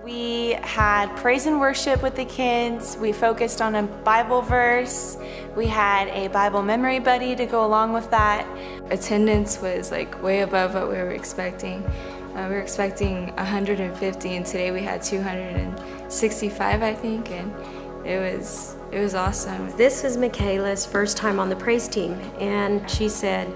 We had praise and worship with the kids. We focused on a Bible verse. We had a Bible memory buddy to go along with that. Attendance was like way above what we were expecting. We were expecting 150, and today we had 265, I think, and it was awesome. This was Michaela's first time on the praise team, and she said,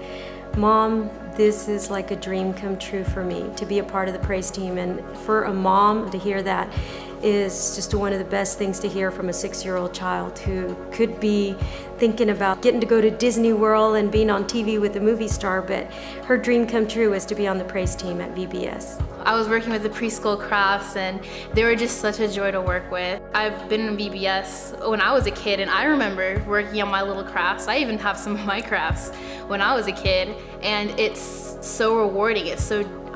"Mom, this is like a dream come true for me to be a part of the praise team." And for a mom to hear that is just one of the best things to hear from a 6-year-old child who could be thinking about getting to go to Disney World and being on TV with a movie star, but her dream come true is to be on the praise team at VBS. I was working with the preschool crafts, and they were just such a joy to work with. I've been in VBS when I was a kid, and I remember working on my little crafts. I even have some of my crafts when I was a kid, and it's so rewarding.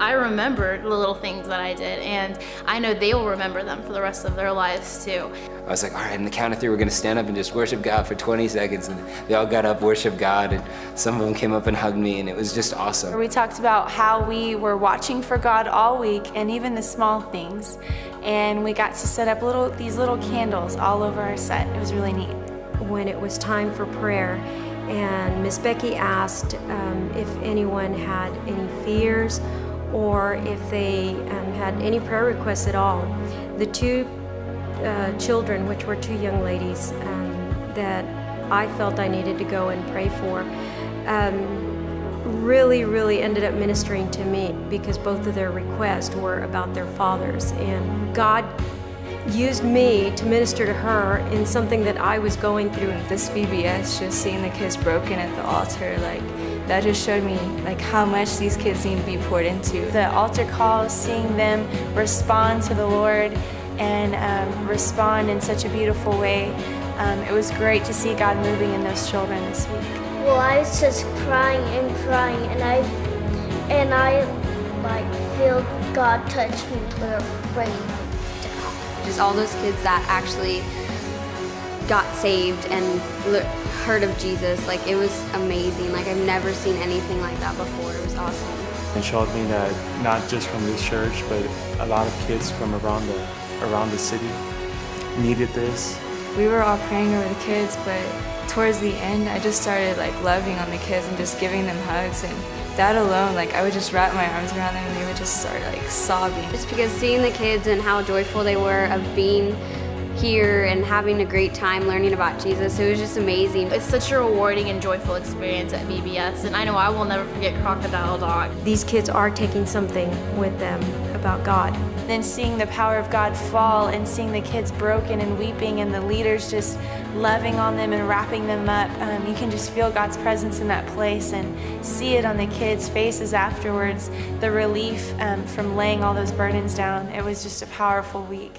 I remember the little things that I did, and I know they will remember them for the rest of their lives too. I was like, all right, on the count of 3, we're gonna stand up and just worship God for 20 seconds. And they all got up, worshiped God, and some of them came up and hugged me, and it was just awesome. We talked about how we were watching for God all week, and even the small things. And we got to set up these little candles all over our set. It was really neat. When it was time for prayer, and Miss Becky asked if anyone had any fears or if they had any prayer requests at all. The 2 children, which were 2 young ladies that I felt I needed to go and pray for, really ended up ministering to me because both of their requests were about their fathers. And God used me to minister to her in something that I was going through. This VBS, just seeing the kids broken at the altar, that just showed me how much these kids need to be poured into. The altar calls, seeing them respond to the Lord and respond in such a beautiful way. It was great to see God moving in those children this week. Well, I was just crying, and I feel God touch me with a praying. Just all those kids that actually got saved and heard of Jesus, it was amazing. I've never seen anything like that before. It was awesome. It showed me that not just from this church, but a lot of kids from around the city needed this. We were all praying over the kids, but towards the end, I just started loving on the kids and just giving them hugs, and that alone, I would just wrap my arms around them and they would just start sobbing. Just because seeing the kids and how joyful they were of being here and having a great time learning about Jesus, it was just amazing. It's such a rewarding and joyful experience at VBS, and I know I will never forget Crocodile Dog. These kids are taking something with them about God. Then seeing the power of God fall and seeing the kids broken and weeping and the leaders just loving on them and wrapping them up, you can just feel God's presence in that place and see it on the kids' faces afterwards, the relief from laying all those burdens down. It was just a powerful week.